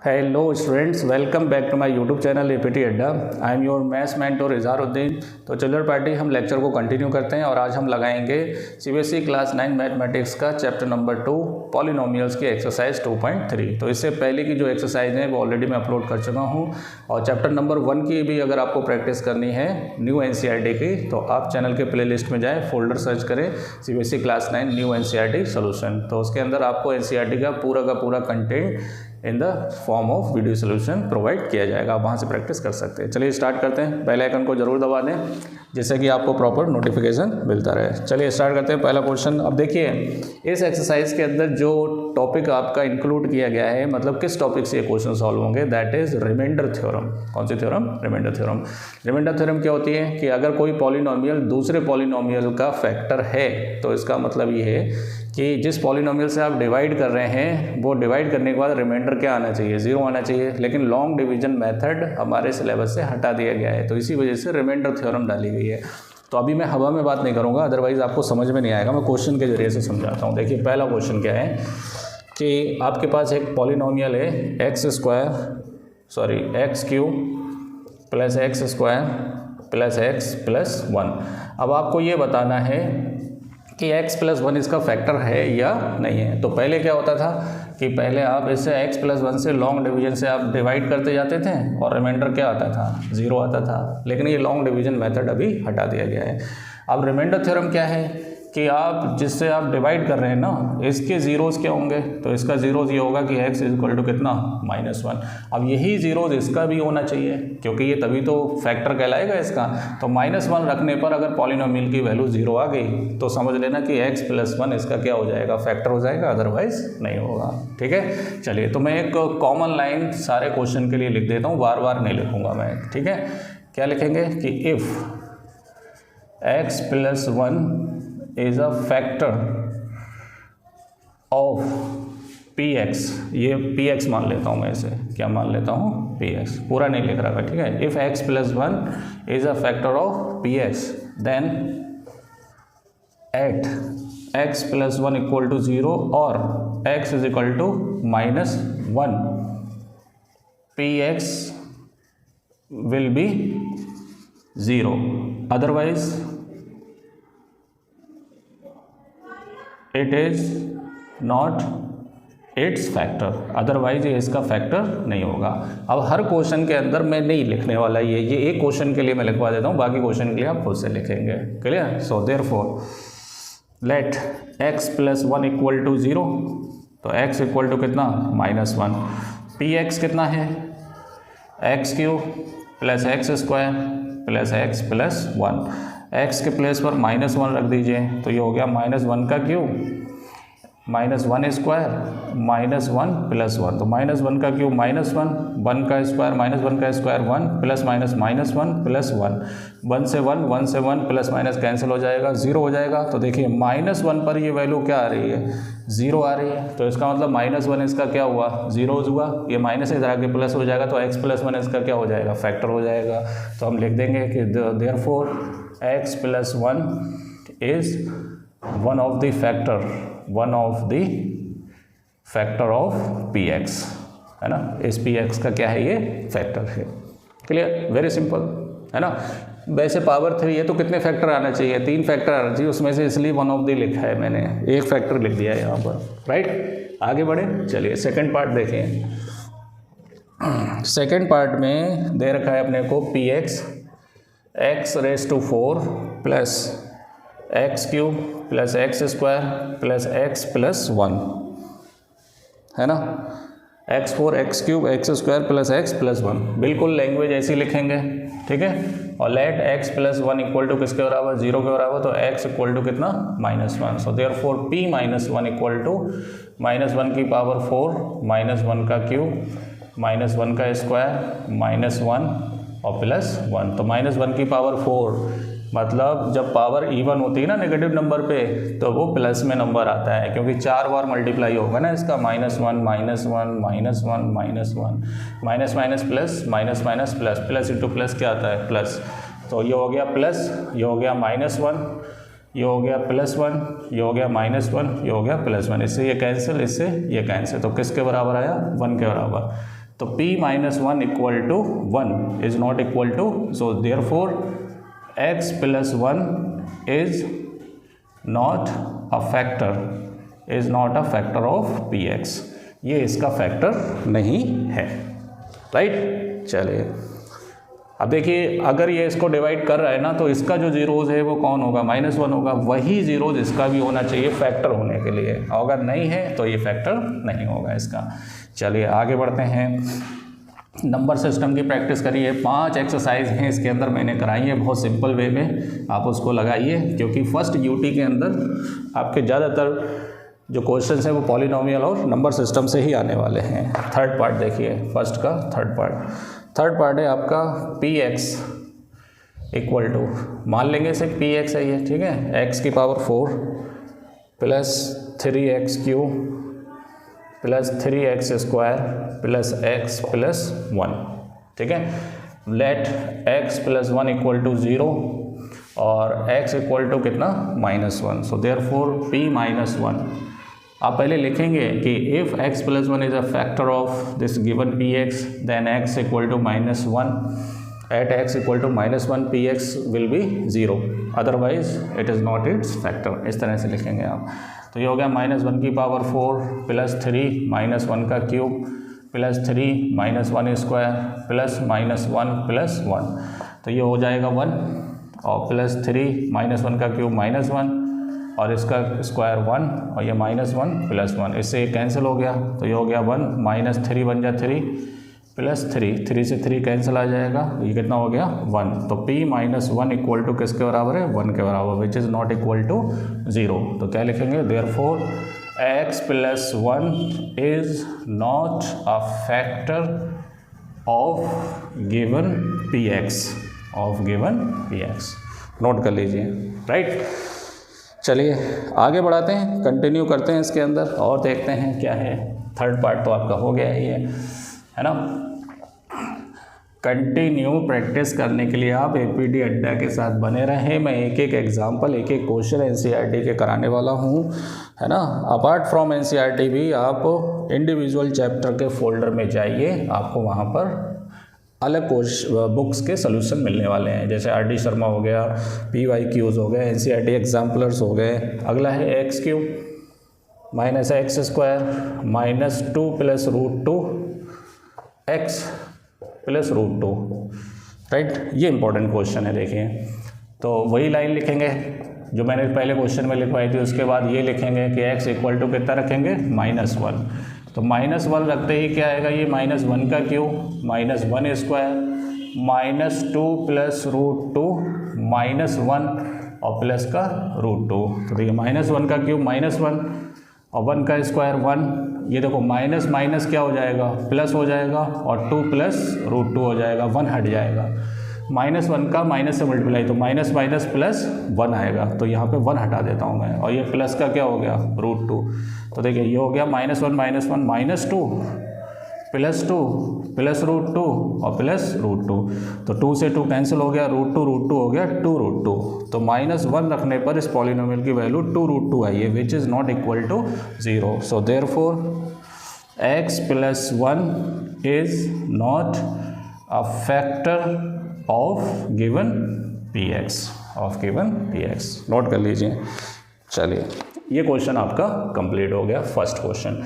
Hello students, welcome back to my YouTube channel APT Adda. I am your maths mentor Izharuddin. तो चलिए party हम lecture को continue करते हैं और आज हम लगाएंगे सीबीएसई क्लास 9 मैथमेटिक्स का चैप्टर नंबर 2 पॉलिनोमियल्स की एक्सरसाइज 2.3। तो इससे पहले की जो एक्सरसाइज है वो ऑलरेडी मैं अपलोड कर चुका हूँ और चैप्टर नंबर 1 की भी अगर आपको प्रैक्टिस करनी है न्यू एनसीईआरटी की तो आप चैनल के प्ले लिस्ट में जाएँ, फोल्डर सर्च करें CBSE class 9 new NCERT solution. तो उसके अंदर आपको एनसीईआरटी का पूरा content in the form of video solution provide किया जाएगा। आप वहाँ से प्रैक्टिस कर सकते हैं। चलिए स्टार्ट करते हैं। बेल आइकन को जरूर दबा दें जिससे कि आपको प्रॉपर नोटिफिकेशन मिलता रहे। चलिए स्टार्ट करते हैं। पहला क्वेश्चन, अब देखिए इस एक्सरसाइज के अंदर जो टॉपिक आपका इंक्लूड किया गया है, मतलब किस टॉपिक से ये क्वेश्चन सॉल्व होंगे, दैट इज रिमाइंडर थ्योरम। कौन सी theorem? Remainder theorem. Remainder theorem क्या होती है कि अगर कोई पॉलिनोमियल दूसरे पॉलिनोमियल का फैक्टर है तो इसका मतलब ये है कि जिस पॉलिनोमियल से आप डिवाइड कर रहे हैं वो डिवाइड करने के बाद रिमाइंडर क्या आना चाहिए? 0 आना चाहिए। लेकिन लॉन्ग डिवीजन मेथड हमारे सिलेबस से हटा दिया गया है, तो इसी वजह से रिमाइंडर थ्योरम डाली गई है। तो अभी मैं हवा में बात नहीं करूँगा, अदरवाइज आपको समझ में नहीं आएगा। मैं क्वेश्चन के जरिए से समझाता हूँ। देखिए पहला क्वेश्चन क्या है कि आपके पास एक पॉलिनोमियल है x cube plus x square plus x plus 1। अब आपको ये बताना है कि x प्लस 1 इसका फैक्टर है या नहीं है। तो पहले क्या होता था कि पहले आप इससे x प्लस 1 से लॉन्ग डिवीजन से आप डिवाइड करते जाते थे और रिमाइंडर क्या आता था? 0 आता था। लेकिन ये लॉन्ग डिवीजन मेथड अभी हटा दिया गया है। अब रिमाइंडर थ्योरम क्या है कि आप जिससे आप डिवाइड कर रहे हैं ना, इसके ज़ीरोज़ क्या होंगे? तो इसका ज़ीरोज़ ये होगा कि x इक्वल टू कितना? -1। अब यही ज़ीरोज़ इसका भी होना चाहिए क्योंकि ये तभी तो फैक्टर कहलाएगा इसका। तो -1 रखने पर अगर पॉलिनोमियल की वैल्यू 0 आ गई तो समझ लेना कि x प्लस 1 इसका क्या हो जाएगा? फैक्टर हो जाएगा, अदरवाइज नहीं होगा। ठीक है, चलिए तो मैं एक कॉमन लाइन सारे क्वेश्चन के लिए लिख देता हूँ, बार बार नहीं लिखूँगा मैं। ठीक है, क्या लिखेंगे कि if x plus 1 is a factor of px, ये px मान लेता हूँ मैं इसे, क्या मान लेता हूँ? px। पूरा नहीं लिख रहा है, ठीक है। if x plus 1 is a factor of px then at x plus 1 equal to 0 और x is equal to -1 px will be 0, otherwise it is not its factor. Otherwise ये इसका फैक्टर नहीं होगा। अब हर क्वेश्चन के अंदर मैं नहीं लिखने वाला ये एक क्वेश्चन के लिए मैं लिखवा देता हूँ, बाकी क्वेश्चन के लिए आप खुद से लिखेंगे। Clear? So therefore let x plus 1 equal to 0, तो x इक्वल टू कितना? -1। px कितना है? x cube plus x square plus x plus 1। x के प्लेस पर -1 रख दीजिए तो ये हो गया -1 का क्यूब -1 स्क्वायर -1 प्लस 1। तो -1 का क्यूब -1, 1 का स्क्वायर -1 का स्क्वायर 1 प्लस माइनस -1 प्लस 1, 1 से 1 प्लस माइनस कैंसिल हो जाएगा, 0 हो जाएगा। तो देखिए -1 पर ये वैल्यू क्या आ रही है? 0 आ रही है। तो इसका मतलब -1 इसका क्या हुआ? 0 हुआ। ये माइनस इधर आके प्लस हो जाएगा तो x प्लस 1 इसका क्या हो जाएगा? फैक्टर हो जाएगा। तो हम लिख देंगे कि therefore x plus 1 is one of the factor of px, है ना। इस px का क्या है? ये फैक्टर है। क्लियर? वेरी सिंपल, है ना। वैसे पावर 3 है तो कितने फैक्टर आना चाहिए? 3 फैक्टर आना चाहिए उसमें से, इसलिए वन ऑफ द लिखा है मैंने, एक फैक्टर लिख दिया है यहाँ पर। राइट, आगे बढ़े। चलिए सेकंड पार्ट देखें। सेकंड पार्ट में दे रखा है अपने को px x⁴ plus x cube plus x square plus x plus 1, है ना। x4 x cube x square plus x plus 1, बिल्कुल लैंग्वेज ऐसी लिखेंगे। ठीक है, और let x plus 1 equal to किसके बराबर? 0 के बराबर। तो x इक्वल टू कितना? -1। So therefore p -1 equal to -1 की पावर 4 -1 का क्यूब -1 का स्क्वायर -1 और प्लस 1। तो -1 की पावर 4 मतलब जब पावर इवन होती है ना नेगेटिव नंबर पे तो वो प्लस में नंबर आता है, क्योंकि 4 बार मल्टीप्लाई होगा ना इसका। -1 -1 -1 -1 minus minus plus minus minus plus, plus into plus क्या आता है? प्लस। तो ये हो गया प्लस, ये हो गया -1, ये हो गया +1, ये हो गया -1, ये हो गया +1। इससे ये कैंसिल, इससे ये कैंसिल। तो किसके बराबर आया? 1 के बराबर। तो p minus one equal to 1 is not equal to, so therefore x plus 1 is not a factor of px, ये इसका फैक्टर नहीं है, राइट। चलिए अब देखिए, अगर ये इसको डिवाइड कर रहा है ना, तो इसका जो जीरोज़ है वो कौन होगा, -1 होगा। वही जीरोज़ इसका भी होना चाहिए फैक्टर होने के लिए, अगर नहीं है तो ये फैक्टर नहीं होगा इसका। चलिए आगे बढ़ते हैं, नंबर सिस्टम की प्रैक्टिस करिए। 5 एक्सरसाइज हैं इसके अंदर, मैंने कराई है बहुत सिंपल वे में, आप उसको लगाइए, क्योंकि फर्स्ट यूटी के अंदर आपके ज़्यादातर जो क्वेश्चन है वो पॉलिनोमियल और नंबर सिस्टम से ही आने वाले हैं। थर्ड पार्ट देखिए, फर्स्ट का थर्ड पार्ट है आपका px इक्वल टू, मान लेंगे इसे px है ये, ठीक है, x की power 4 plus 3x cube plus 3x square plus x plus 1, ठीक है। Let x plus 1 equal to 0 और x इक्वल टू कितना, -1, सो देयरफॉर p माइनस 1। आप पहले लिखेंगे कि if x plus 1 is a factor of this given px, then x equal to -1, at x equal to -1 px will be 0, otherwise it is not its factor. इस तरह से लिखेंगे आप। तो ये हो गया -1 की पावर 4 प्लस 3 -1 का cube plus 3 -1 square plus -1 plus 1, तो ये हो जाएगा 1, और प्लस 3 -1 का क्यूब -1 और इसका स्क्वायर 1 और ये -1 प्लस 1, इससे ये कैंसिल हो गया, तो ये हो गया 1 -3 बन जा 3 प्लस 3 से 3 कैंसिल आ जाएगा, ये कितना हो गया 1। तो p माइनस 1 इक्वल टू किसके बराबर है, 1 के बराबर, which is not equal to 0। तो क्या लिखेंगे, therefore x plus 1 is not a factor of given px, note कर लीजिए, राइट। चलिए आगे बढ़ाते हैं, कंटिन्यू करते हैं इसके अंदर और देखते हैं क्या है। थर्ड पार्ट तो आपका हो गया ही है ना। कंटिन्यू प्रैक्टिस करने के लिए आप एपीडी अड्डा के साथ बने रहें। मैं एक एक एग्जाम्पल, एक एक क्वेश्चन एनसीईआरटी के कराने वाला हूँ, है ना। अपार्ट फ्रॉम एनसीईआरटी भी आप इंडिविजुअल चैप्टर के फोल्डर में जाइए, आपको वहाँ पर अलग बुक्स के सोल्यूशन मिलने वाले हैं, जैसे आर.डी. शर्मा हो गया, PYQs हो गए, एनसीईआरटी एग्जाम्पलर्स हो गए। अगला है x cube minus x square -2 plus √2 x plus √2, right. ये इंपॉर्टेंट क्वेश्चन है, देखिए। तो वही लाइन लिखेंगे जो मैंने पहले क्वेश्चन में लिखवाई थी, उसके बाद ये लिखेंगे कि x इक्वल टू कितना रखेंगे, -1। तो -1 रखते ही क्या आएगा, ये -1 का क्यूब -1 स्क्वायर -2 प्लस √2 -1 और प्लस का √2। तो देखिए -1 का क्यूब -1 और 1 का स्क्वायर 1, ये देखो माइनस माइनस क्या हो जाएगा, प्लस हो जाएगा, और 2 प्लस √2 हो जाएगा, 1 हट जाएगा। -1 का माइनस से मल्टीप्लाई, तो माइनस माइनस प्लस 1 आएगा, तो यहाँ पे 1 हटा देता हूँ मैं, और ये प्लस का क्या हो गया, √2। तो देखिए ये हो गया -1 -2 प्लस 2 प्लस √2 और प्लस √2, तो 2 से 2 कैंसिल हो गया, √2 हो गया 2√2। तो -1 रखने पर इस पॉलिनोमियल की वैल्यू 2√2 आई है, which is not equal to 0। So therefore x plus 1 is not a factor of given px, note कर लीजिए। चलिए ये क्वेश्चन आपका कंप्लीट हो गया, first question.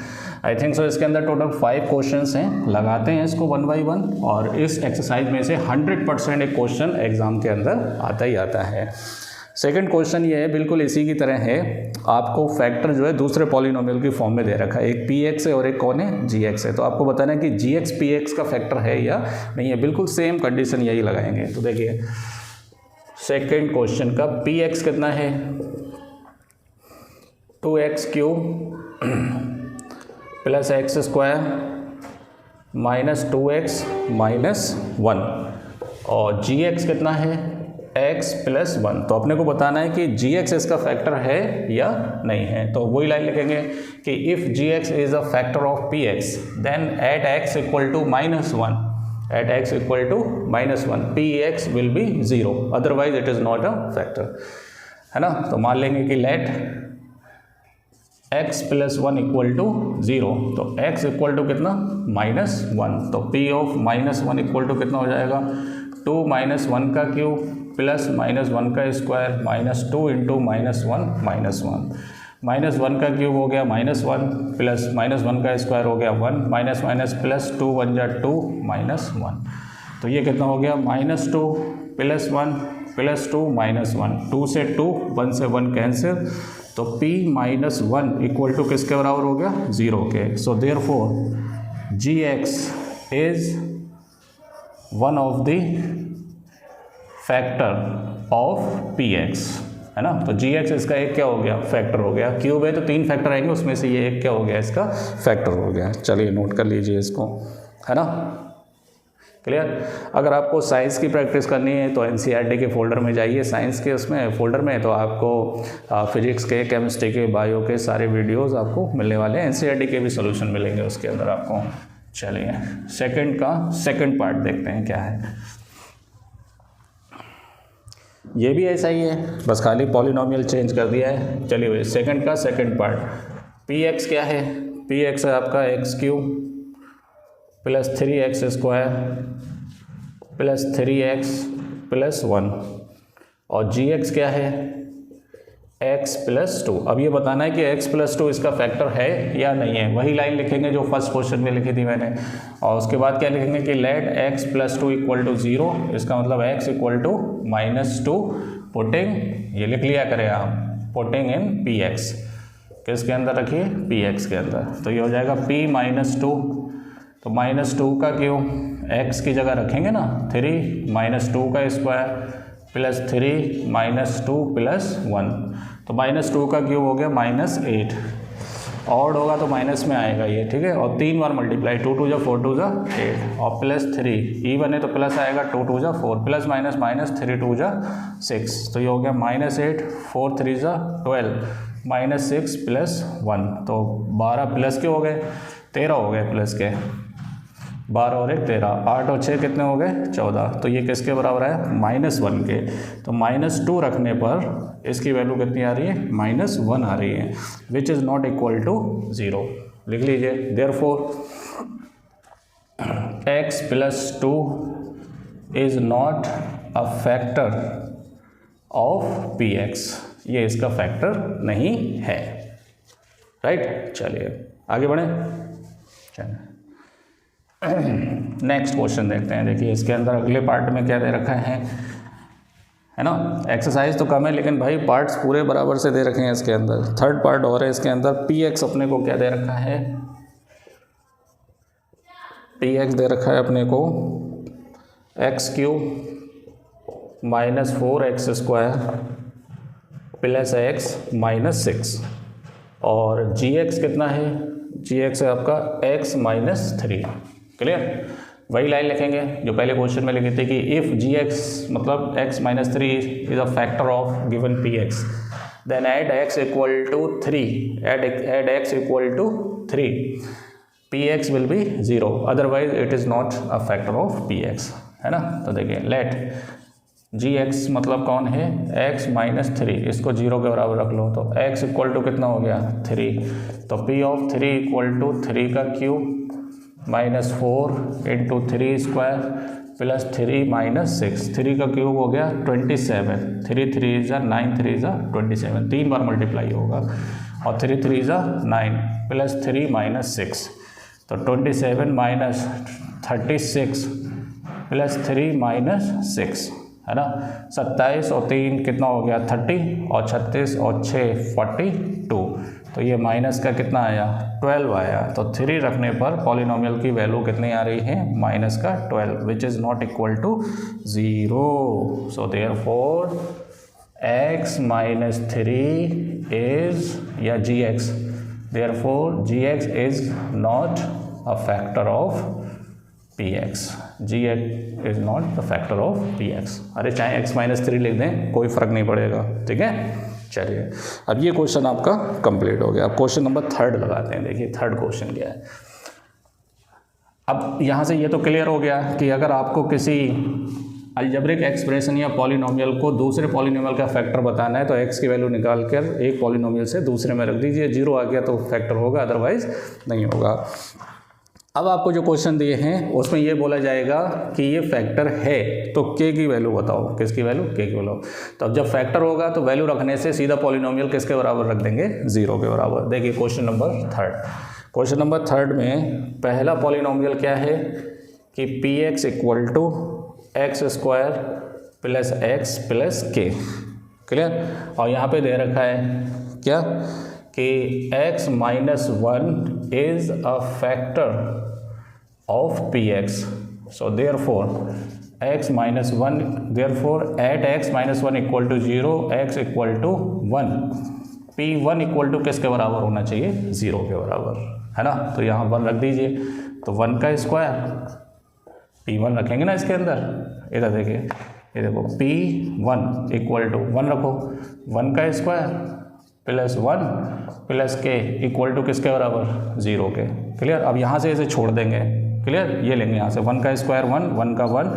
I think so इसके अंदर टोटल 5 क्वेश्चंस हैं, लगाते हैं इसको 1 बाई 1, और इस एक्सरसाइज में से 100% एक क्वेश्चन एग्जाम के अंदर आता ही आता है। सेकंड क्वेश्चन ये है, बिल्कुल इसी की तरह है, आपको फैक्टर जो है दूसरे पॉलिनोमियल की फॉर्म में दे रखा है, एक px है और एक कौन है, gx है। तो आपको बताना है कि gx px का फैक्टर है या नहीं है, बिल्कुल सेम कंडीशन यही लगाएंगे। तो देखिए सेकंड क्वेश्चन का px कितना है, 2x cube plus x square -2x -1, और gx कितना है, x प्लस 1। तो अपने को बताना है कि gx इसका फैक्टर है या नहीं है। तो वही लाइन लिखेंगे कि if gx is a factor of px, then at x equal to -1 px will be 0, otherwise it is not a factor, है ना। तो मान लेंगे कि let x plus 1 equal to 0, तो x इक्वल टू कितना -1, तो p ऑफ -1 इक्वल टू कितना हो जाएगा 2 - 1 का क्यूब प्लस -1 का स्क्वायर -2 इंटू -1 -1 का क्यूब हो गया -1 प्लस -1 का स्क्वायर हो गया 1 माइनस माइनस प्लस 2 1 जा 2 -1, तो ये कितना हो गया -2 प्लस 1 प्लस 2 -1, 2 से 2 1 से 1 कैंसिल, तो p -1 इक्वल टू किसके बराबर हो गया 0 के। So therefore gx is one of the factor of px, है ना। तो gx इसका एक क्या हो गया फैक्टर हो गया, क्यूब है तो 3 फैक्टर आएंगे, उसमें से ये एक क्या हो गया इसका फैक्टर हो गया। चलिए नोट कर लीजिए इसको, है ना, क्लियर। अगर आपको साइंस की प्रैक्टिस करनी है तो एनसीईआरटी के फोल्डर में जाइए, साइंस के उसमें फोल्डर में, तो आपको फिजिक्स के, केमिस्ट्री के, बायो के सारे वीडियोस आपको मिलने वाले हैं, एनसीईआरटी के भी सोल्यूशन मिलेंगे उसके अंदर आपको। चलिए सेकंड का सेकंड पार्ट देखते हैं क्या है। ये भी ऐसा ही है, बस खाली पॉलिनोमियल चेंज कर दिया है। चलिए सेकंड का सेकंड पार्ट, पी एक्स क्या है, पी एक्स है आपका x³ plus 3x square plus 3x plus 1, और gx क्या है x प्लस 2। अब ये बताना है कि x प्लस 2 इसका फैक्टर है या नहीं है, वही लाइन लिखेंगे जो फर्स्ट क्वेश्चन में लिखी थी मैंने, और उसके बाद क्या लिखेंगे कि let x plus 2 equal to 0, इसका मतलब x इक्वल टू -2, पुटिंग, ये लिख लिया करें आप, पुटिंग इन px, किसके अंदर रखिए px के अंदर, तो ये हो जाएगा p -2, तो -2 का क्यूब x की जगह रखेंगे ना 3 -2 का स्क्वायर प्लस 3 -2 प्लस 1, तो -2 का क्यूब हो गया -8, ऑड होगा तो माइनस में आएगा ये, ठीक है, और 3 बार मल्टीप्लाई, 2 2 जा 4 2 जा 8, और प्लस 3 इवन है तो प्लस आएगा, 2 2 जा 4 प्लस माइनस माइनस 3 2 जा 6, तो ये हो गया -8 4 3 जा 12 -6 प्लस 1, तो 12 प्लस के हो गए 13 हो गए प्लस के, 12 और 1 13, 8 और 6 कितने हो गए 14, तो ये किसके बराबर है -1 के, तो -2 रखने पर इसकी वैल्यू कितनी आ रही है -1 आ रही है, which is not equal to 0, लिख लीजिए। Therefore x plus 2 is not a factor of px, ये इसका फैक्टर नहीं है, राइट। चलिए आगे बढ़े, चलिए नेक्स्ट क्वेश्चन देखते हैं। देखिए इसके अंदर अगले पार्ट में क्या दे रखा है ना, एक्सरसाइज तो कम है लेकिन भाई पार्ट्स पूरे बराबर से दे रखे हैं इसके अंदर। थर्ड पार्ट और है इसके अंदर, पी एक्स अपने को क्या दे रखा है, पी एक्स दे रखा है अपने को x³ -4x square plus x -6, और gx कितना है, gx है आपका x -3, क्लियर। वही लाइन लिखेंगे जो पहले क्वेश्चन में लिखी थी कि इफ़ gx मतलब x -3 is a factor of given px, then at x equal to 3, at x equal to 3, px will be 0, otherwise it is not a factor of px, है ना। तो देखिए लेट gx मतलब कौन है x -3, इसको 0 के बराबर रख लो, तो x इक्वल टू कितना हो गया 3, तो p ऑफ 3 इक्वल टू 3 का क्यूब -4 इंटू 3 स्क्वायर प्लस 3 -6, 3 का क्यूब हो गया 27, 3 3 जा 9 3 जा 27, 3 बार मल्टीप्लाई होगा, और 3 3 जा 9 प्लस 3 -6, तो 27 -36 प्लस 3 -6, है ना। 27 और 3 कितना हो गया 30, और 36 और 6 42, तो ये माइनस का कितना आया 12 आया, तो 3 रखने पर पॉलिनोमियल की वैल्यू कितनी आ रही है -12, which is not equal to 0। So therefore x -3 is या gx, therefore gx is not a factor of px, gx is not the factor of px। अरे चाहे x -3 लिख दें कोई फ़र्क नहीं पड़ेगा, ठीक है। चलिए अब ये क्वेश्चन आपका कंप्लीट हो गया। अब क्वेश्चन नंबर 3 लगाते हैं। देखिए थर्ड क्वेश्चन क्या है। अब यहाँ से ये तो क्लियर हो गया कि अगर आपको किसी अलजेब्रिक एक्सप्रेशन या पॉलिनोमियल को दूसरे पॉलिनोमियल का फैक्टर बताना है तो x की वैल्यू निकाल कर एक पॉलिनोमियल से दूसरे में रख दीजिए, 0 आ गया तो फैक्टर होगा, अदरवाइज नहीं होगा। अब आपको जो क्वेश्चन दिए हैं उसमें ये बोला जाएगा कि ये फैक्टर है तो k की वैल्यू बताओ, किसकी वैल्यू, k की वैल्यू। तो अब जब फैक्टर होगा तो वैल्यू रखने से सीधा पॉलिनोमियल किसके बराबर रख देंगे, 0 के बराबर। देखिए question number third, question number third में पहला पॉलिनोमियल क्या है कि px equal to x square plus x plus k, clear. और यहाँ पे दे रखा है क्या कि x minus 1 is a factor of px, so therefore x minus 1, therefore at x minus 1 equal to 0 x equal to 1, p1 equal to किसके बराबर होना चाहिए, 0 के बराबर, है ना। तो यहाँ 1 रख दीजिए, तो 1 का स्क्वायर p1 रखेंगे ना इसके अंदर, इधर देखिए, ये देखो p1 इक्वल टू 1 रखो, 1 का स्क्वायर प्लस 1 प्लस के इक्वल टू किसके बराबर, 0 के, क्लियर। अब यहाँ से इसे छोड़ देंगे, क्लियर, ये लेंगे यहाँ से 1 का स्क्वायर 1, 1 का 1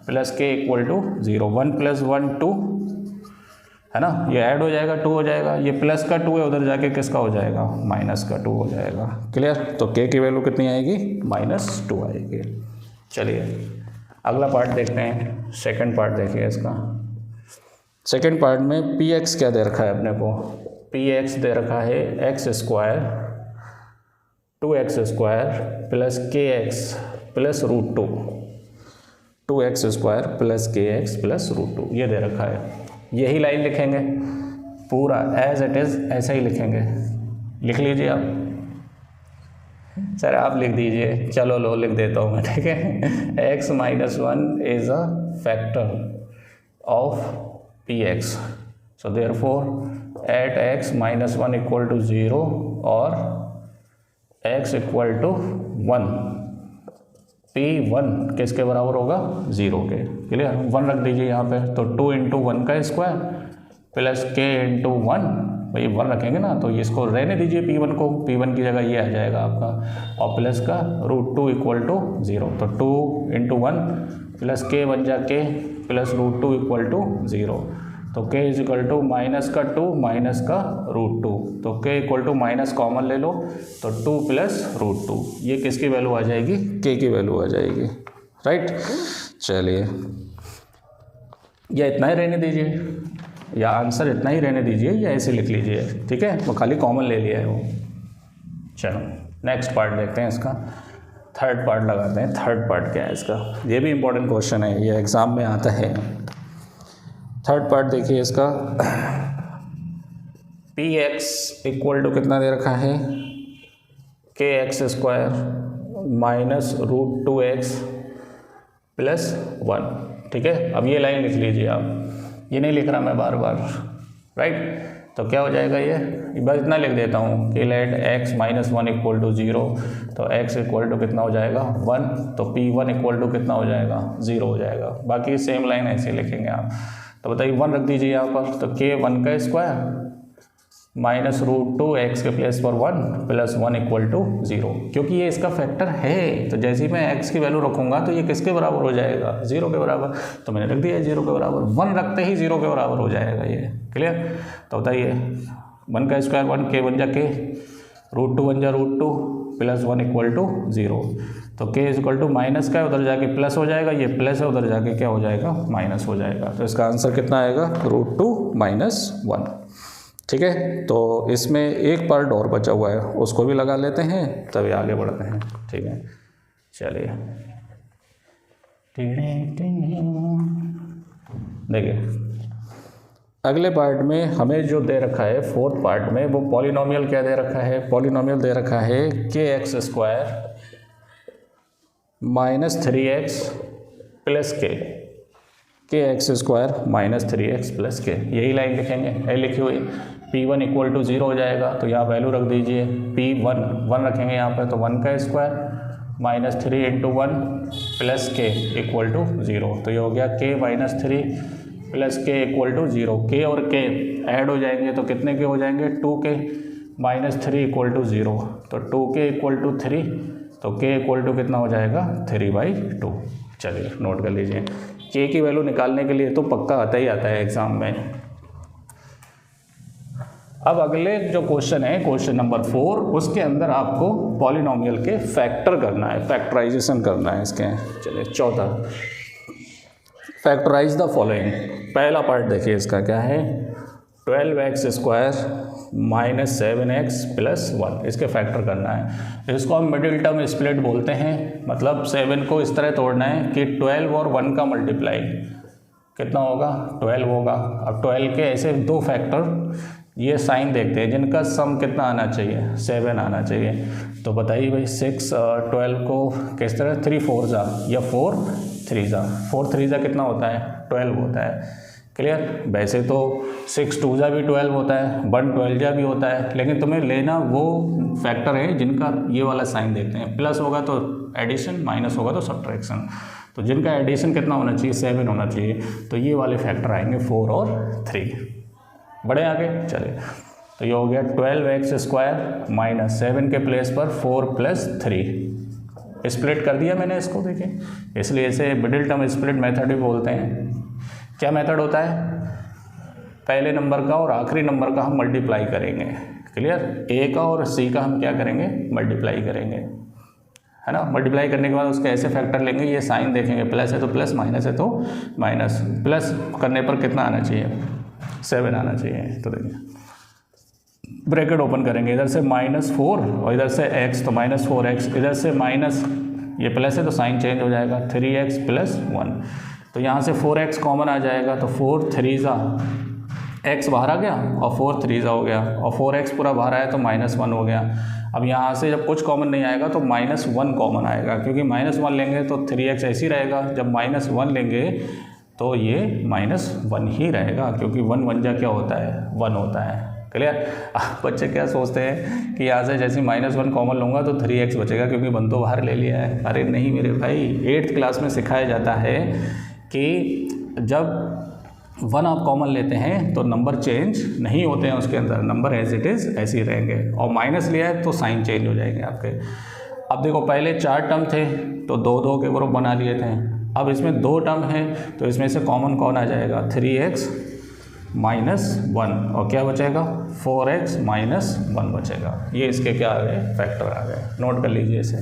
प्लस के इक्वल टू 0, 1 प्लस 1 2, है ना, ये ऐड हो जाएगा 2 हो जाएगा, ये प्लस का 2 है उधर जाके किसका हो जाएगा, माइनस का 2 हो जाएगा, क्लियर। तो k की वैल्यू कितनी आएगी, -2 आएगी। चलिए अगला पार्ट देखते हैं, सेकंड पार्ट देखिए इसका। सेकंड पार्ट में px क्या दे रखा है अपने को, px दे रखा है x square 2x square plus kx plus √2, 2x square plus kx plus √2 ये दे रखा है। यही लाइन लिखेंगे पूरा एज इट इज़, ऐसा ही लिखेंगे, लिख लीजिए आप, सर आप लिख दीजिए, चलो लो लिख देता हूँ मैं, ठीक है। x minus 1 is a factor of px, so therefore at x minus 1 equal to 0 और x इक्वल टू 1, p1 किसके बराबर होगा, 0 के, क्लियर। 1 रख दीजिए यहाँ पे, तो 2 इंटू 1 का स्क्वायर प्लस k इंटू 1, भाई 1 रखेंगे ना तो इसको रहने दीजिए p1 को, p1 की जगह ये आ जाएगा आपका, और प्लस का √2 इक्वल टू 0, तो 2 इंटू 1 प्लस k बन जा k प्लस √2 इक्वल टू 0, तो k is equal to minus का 2 माइनस का √2, तो k equal to minus common ले लो, तो 2 प्लस √2, ये किसकी वैल्यू आ जाएगी, k की वैल्यू आ जाएगी, राइट। चलिए या इतना ही रहने दीजिए, या आंसर इतना ही रहने दीजिए, या ऐसे लिख लीजिए, ठीक है, वो खाली कॉमन ले लिया है वो। चलो नेक्स्ट पार्ट देखते हैं इसका, थर्ड पार्ट लगाते हैं। थर्ड पार्ट क्या है इसका, ये भी इम्पोर्टेंट क्वेश्चन है, ये एग्ज़ाम में आता है। थर्ड पार्ट देखिए इसका, px इक्वल टू कितना दे रखा है, kx square minus √2x plus 1, ठीक है। अब ये लाइन लिख लीजिए आप, ये नहीं लिख रहा मैं बार बार, राइट। तो क्या हो जाएगा ये, बस इतना लिख देता हूँ कि let x minus 1 equal to 0, तो x इक्वल टू कितना हो जाएगा 1, तो p1 इक्वल टू कितना हो जाएगा 0 हो जाएगा। बाकी सेम लाइन ऐसे लिखेंगे आप, तो बताइए 1 रख दीजिए यहाँ पर, तो k 1 का स्क्वायर माइनस √2 x के प्लेस पर 1 प्लस 1 इक्वल टू 0, क्योंकि ये इसका फैक्टर है, तो जैसे ही मैं x की वैल्यू रखूँगा तो ये किसके बराबर हो जाएगा, 0 के बराबर, तो मैंने रख दिया 0 के बराबर, 1 रखते ही 0 के बराबर हो जाएगा ये, क्लियर। तो बताइए 1 का स्क्वायर 1, k बन जा k, √2 बन जा √2 प्लस 1 इक्वल टू 0, तो k is equal to minus का है, उधर जाके प्लस हो जाएगा, ये प्लस है उधर जाके क्या हो जाएगा, माइनस हो जाएगा। तो इसका आंसर कितना आएगा, √2 - 1, ठीक है। तो इसमें एक पार्ट और बचा हुआ है, उसको भी लगा लेते हैं तभी आगे बढ़ते हैं, ठीक है। चलिए देखिए अगले पार्ट में हमें जो दे रखा है फोर्थ पार्ट में, वो पॉलिनोमियल क्या दे रखा है, पॉलिनोमियल दे रखा है kx square minus 3x plus k x square minus 3x plus k, यही लाइन लिखेंगे, ये लिखी हुई। p1 इक्वल टू 0 हो जाएगा, तो यहाँ वैल्यू रख दीजिए, p1 1 रखेंगे यहाँ पर, तो 1 का स्क्वायर माइनस 3 इंटू 1 प्लस के इक्वल टू 0, तो ये हो गया k माइनस 3 प्लस के इक्वल टू 0, k और k ऐड हो जाएंगे तो कितने के हो जाएंगे, 2k माइनस 3 इक्वल टू 0, तो 2k इक्वल टू 3, तो k इक्वल टू कितना हो जाएगा 3/2, चलिए नोट कर लीजिए, के की वैल्यू निकालने के लिए तो पक्का आता ही आता है एग्जाम में। अब अगले जो क्वेश्चन है, क्वेश्चन नंबर 4, उसके अंदर आपको पॉलिनोमियल के फैक्टर करना है, फैक्टराइजेशन करना है इसके। चलिए 14, फैक्टराइज द फॉलोइंग। पहला पार्ट देखिए इसका क्या है, 12x² माइनस 7x प्लस 1, इसके फैक्टर करना है। इसको हम मिडिल टर्म स्प्लिट बोलते हैं, मतलब 7 को इस तरह तोड़ना है कि 12 और 1 का मल्टीप्लाई कितना होगा, 12 होगा। अब 12 के ऐसे दो फैक्टर, ये साइन देखते हैं जिनका सम कितना आना चाहिए, 7 आना चाहिए। तो बताइए भाई 6 12 को किस तरह, 3 4 जा या 4 3 जा, 4 3 जा कितना होता है, 12 होता है। क्लियर। वैसे तो 6 2 जा भी 12 होता है, 1 12 जा भी होता है, लेकिन तुम्हें लेना वो फैक्टर है जिनका ये वाला साइन देखते हैं, प्लस होगा तो एडिशन, माइनस होगा तो सब्ट्रैक्शन। तो जिनका एडिशन कितना होना चाहिए, 7 होना चाहिए। तो ये वाले फैक्टर आएंगे 4 और 3। बढ़े आगे, चलिए। तो ये हो गया 12x² माइनस 7 के प्लेस पर 4 प्लस 3। स्प्लिट कर दिया मैंने इसको, देखिए, इसलिए इसे मिडिल टर्म स्प्लिट मेथड भी बोलते हैं। क्या मेथड होता है, पहले नंबर का और आखिरी नंबर का हम मल्टीप्लाई करेंगे। क्लियर। ए का और सी का हम क्या करेंगे, मल्टीप्लाई करेंगे, है ना। मल्टीप्लाई करने के बाद उसके ऐसे फैक्टर लेंगे, ये साइन देखेंगे, प्लस है तो प्लस, माइनस है तो माइनस। प्लस करने पर कितना आना चाहिए, 7 आना चाहिए। तो देखिए ब्रैकेट ओपन करेंगे, इधर से -4 और इधर से x, तो -4x, इधर से माइनस, ये प्लस है तो साइन चेंज हो जाएगा, 3x प्लस 1। तो यहाँ से 4x कॉमन आ जाएगा, तो 4 3 जा, x बाहर आ गया और 4 3 जा हो गया, और 4x पूरा बाहर आया तो -1 हो गया। अब यहाँ से जब कुछ कॉमन नहीं आएगा तो -1 कॉमन आएगा, क्योंकि -1 लेंगे तो 3x ऐसे ही रहेगा, जब -1 लेंगे तो ये -1 ही रहेगा, क्योंकि 1 1 जा क्या होता है, 1 होता है। क्लियर। बच्चे क्या सोचते हैं कि यहाँ से जैसे -1 कॉमन लूँगा तो 3x बचेगा, क्योंकि 1 तो बाहर ले लिया है। अरे नहीं मेरे भाई, 8th क्लास में सिखाया जाता है कि जब 1 आप कॉमन लेते हैं तो नंबर चेंज नहीं होते हैं उसके अंदर, नंबर एज इट इज़ ऐसे ही रहेंगे, और माइनस लिया है तो साइन चेंज हो जाएंगे आपके। अब देखो पहले 4 टर्म थे तो 2 2 के ग्रुप बना लिए थे, अब इसमें 2 टर्म है तो इसमें से कॉमन कौन आ जाएगा, 3x -1, और क्या बचेगा, 4x -1 बचेगा। ये इसके क्या आ गए, फैक्टर आ गए। नोट कर लीजिए इसे।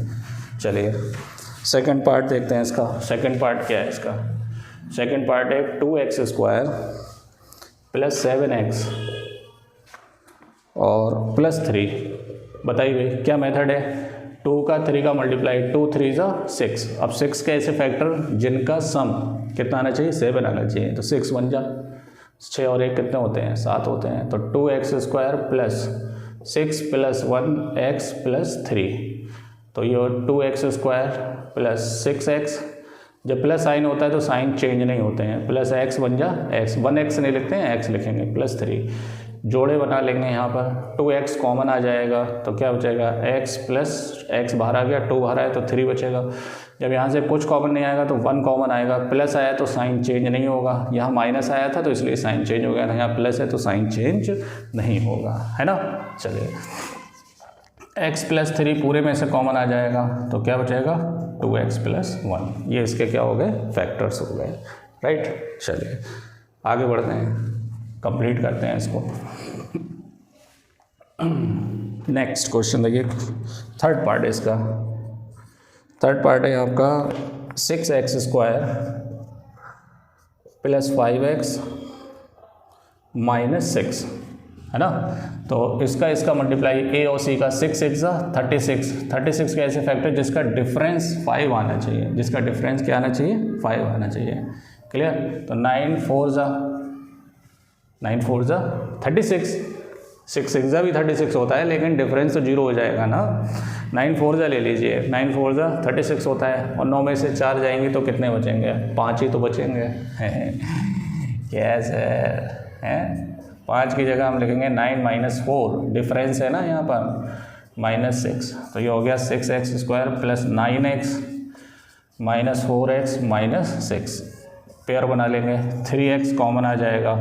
चलिए सेकंड पार्ट देखते हैं इसका। सेकंड पार्ट क्या है इसका, सेकंड पार्ट है 2x² प्लस 7x और प्लस 3। बताइए भाई क्या मेथड है, 2 का 3 का मल्टीप्लाई, 2 3 जा 6। अब 6 के ऐसे फैक्टर जिनका सम कितना आना चाहिए, 7 आना चाहिए। तो 6 1 जा, 6 और 1 कितने होते हैं, 7 होते हैं। तो 2x² plus 6 plus 1x plus 3। तो ये 2x² प्लस 6x, जब प्लस साइन होता है तो साइन चेंज नहीं होते हैं, प्लस x बन जा x, 1x नहीं लिखते हैं, x लिखेंगे, प्लस 3। जोड़े बना लेंगे यहाँ पर, 2x कॉमन आ जाएगा तो क्या बचेगा, x प्लस x बाहर आ गया, 2 बाहर आया तो 3 बचेगा। जब यहाँ से कुछ कॉमन नहीं आएगा तो 1 कॉमन आएगा, प्लस आया तो साइन चेंज नहीं होगा, यहाँ माइनस आया था तो इसलिए साइन चेंज हो गया था, यहाँ प्लस है तो साइन चेंज नहीं होगा, है ना। चलिए x प्लस 3 पूरे में से कॉमन आ जाएगा तो क्या बचेगा, 2x प्लस 1। ये इसके क्या हो गए, फैक्टर्स हो गए, राइट। चलिए आगे बढ़ते हैं, कंप्लीट करते हैं इसको। नेक्स्ट क्वेश्चन देखिए, थर्ड पार्ट है इसका। थर्ड पार्ट है आपका 6x² प्लस 5x -6, है ना। तो इसका मल्टीप्लाई, a और c का 6 6 जा 36, 36 के ऐसे फैक्टर जिसका डिफरेंस 5 आना चाहिए, जिसका डिफरेंस क्या आना चाहिए, 5 आना चाहिए। क्लियर। तो 9 4 जा 36, 6 6 जा भी 36 होता है, लेकिन डिफरेंस तो 0 हो जाएगा ना। 9 4 जा ले लीजिए, 9 4 जा 36 होता है, और 9 में से 4 जाएंगे तो कितने बचेंगे, 5 ही तो बचेंगे। कैसे हैं, 5 की जगह हम लिखेंगे 9 - 4, डिफरेंस है ना यहाँ पर, -6। तो ये हो गया 6x² plus 9x -4x -6। Pair बना लेंगे, 3x कॉमन आ जाएगा,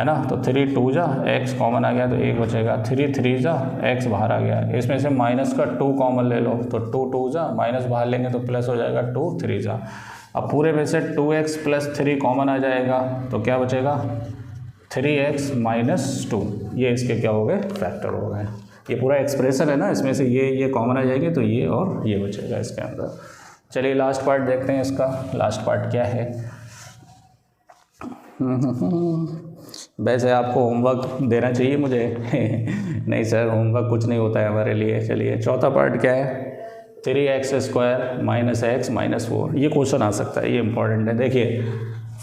है ना। तो 3 2 जा x कॉमन आ गया तो 1 बचेगा, 3 3 जा x बाहर आ गया, इसमें से माइनस का 2 कॉमन ले लो तो 2 2 जा माइनस बाहर लेंगे तो प्लस हो जाएगा 2 3 जा। अब पूरे में से 2x + 3 कॉमन आ जाएगा तो क्या बचेगा 3x - 2, ये इसके क्या हो गए फैक्टर हो गए। ये पूरा एक्सप्रेशन है ना, इसमें से ये कॉमन आ जाएंगे तो ये और ये बचेगा इसके अंदर। चलिए लास्ट पार्ट देखते हैं इसका। लास्ट पार्ट क्या है। वैसे आपको होमवर्क देना चाहिए मुझे नहीं सर होमवर्क कुछ नहीं होता है हमारे लिए। चलिए चौथा पार्ट क्या है, 3x² - x - 4। ये क्वेश्चन आ सकता है, ये इंपॉर्टेंट है। देखिए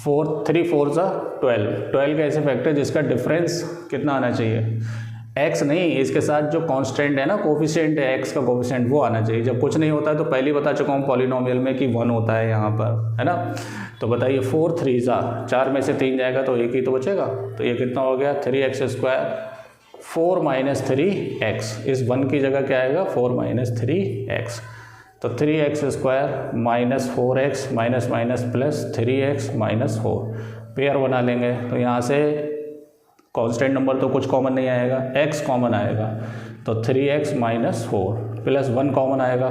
3 4 जा 12 का ऐसे फैक्टर जिसका डिफरेंस कितना आना चाहिए, x नहीं, इसके साथ जो कांस्टेंट है ना कोफिशिएंट है x का कोफिशिएंट वो आना चाहिए। जब कुछ नहीं होता है तो पहले बता चुका हूँ पॉलिनोमियल में कि 1 होता है यहाँ पर, है ना। तो बताइए 4 3 जा 4 में से 3 जाएगा तो एक ही तो बचेगा, तो ये कितना हो गया 3x² 4 - 3x, इस 1 की जगह क्या आएगा 4 - 3x। तो 3x² - 4x - +3x - 4 पेयर बना लेंगे। तो यहाँ से कांस्टेंट नंबर तो कुछ कॉमन नहीं आएगा, x कॉमन आएगा तो 3x - 4 + 1 कॉमन आएगा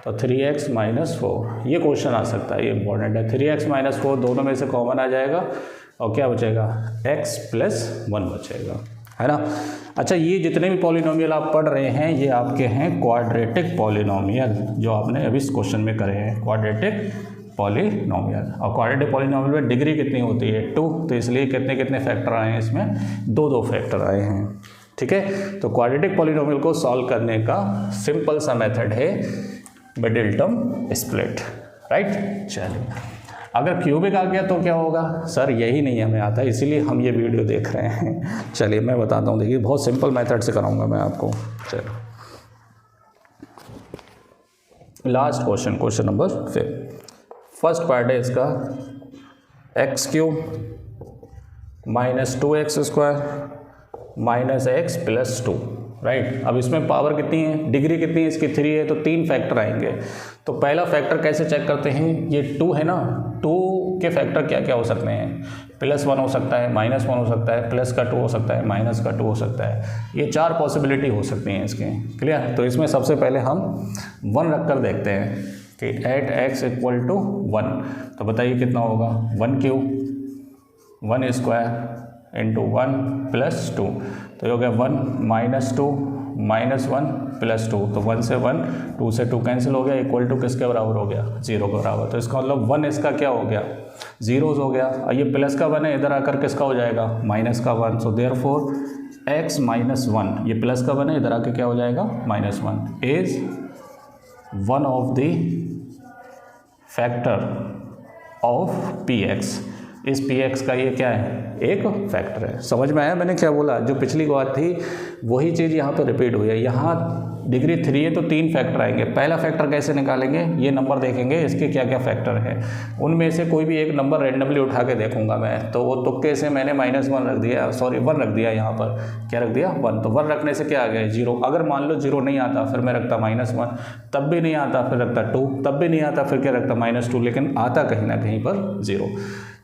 तो 3x - 4। ये क्वेश्चन आ सकता है, ये इंपॉर्टेंट है। 3x - 4 दोनों में से कॉमन आ जाएगा और क्या बचेगा x + 1 बचेगा, है ना। अच्छा ये जितने भी पॉलिनोमियल आप पढ़ रहे हैं ये आपके हैं क्वाड्रेटिक पॉलिनोमियल, जो आपने अभी इस क्वेश्चन में करे हैं क्वाड्रेटिक पॉलिनोमियल। और क्वाड्रेटिक पॉलिनोमियल में डिग्री कितनी होती है 2, तो इसलिए कितने कितने फैक्टर आए हैं इसमें 2 फैक्टर आए हैं, ठीक है। तो क्वाड्रेटिक पॉलिनोमियल को सॉल्व करने का सिंपल सा मेथड है मिडिल टर्म स्प्लिट, राइट। चलिए अगर क्यूबिक आ गया तो क्या होगा सर, यही नहीं हमें आता इसीलिए हम ये वीडियो देख रहे हैं। चलिए मैं बताता हूँ, देखिए बहुत सिंपल मेथड से कराऊंगा मैं आपको। चलो last question number 5। First part है इसका x³ - 2x² - x + 2, राइट। अब इसमें पावर कितनी है, डिग्री कितनी है इसकी 3 है, तो 3 फैक्टर आएंगे। तो पहला फैक्टर कैसे चेक करते हैं, ये 2 है ना, 2 के फैक्टर क्या क्या हो सकते हैं, +1 हो सकता है, -1 हो सकता है, +2 हो सकता है, -2 हो सकता है। ये 4 पॉसिबिलिटी हो सकती हैं इसके, क्लियर। तो इसमें सबसे पहले हम 1 रख कर देखते हैं कि @x = 1। तो बताइए कितना होगा 1³ 1² × 1 + 2, तो ये हो गया 1 - 2 -1 + 2, तो 1 से 1 2 से 2 कैंसिल हो गया, इक्वल टू किसके बराबर हो गया 0 के बराबर। तो इसका मतलब 1 इसका क्या हो गया जीरोज़ हो गया, और ये प्लस का 1 है, इधर आकर किसका हो जाएगा -1। सो देयरफॉर x - 1, ये प्लस का 1 है, इधर आकर क्या हो जाएगा -1 is one of the factor of px। इस px का ये क्या है एक फैक्टर है। समझ में आया मैंने क्या बोला, जो पिछली बात थी वही चीज़ यहाँ पे रिपीट हुई है। यहाँ डिग्री 3 है तो 3 फैक्टर आएंगे। पहला फैक्टर कैसे निकालेंगे, ये नंबर देखेंगे इसके क्या क्या फैक्टर हैं, उनमें से कोई भी एक नंबर रेंडमली उठा के देखूंगा मैं। तो वो तुक्के से मैंने -1 रख दिया, सॉरी 1 रख दिया, यहाँ पर क्या रख दिया 1। तो 1 रखने से क्या आ गया 0। अगर मान लो 0 नहीं आता फिर मैं रखता -1, तब भी नहीं आता फिर रखता 2, तब भी नहीं आता फिर क्या रखता -2, लेकिन आता कहीं ना कहीं पर 0।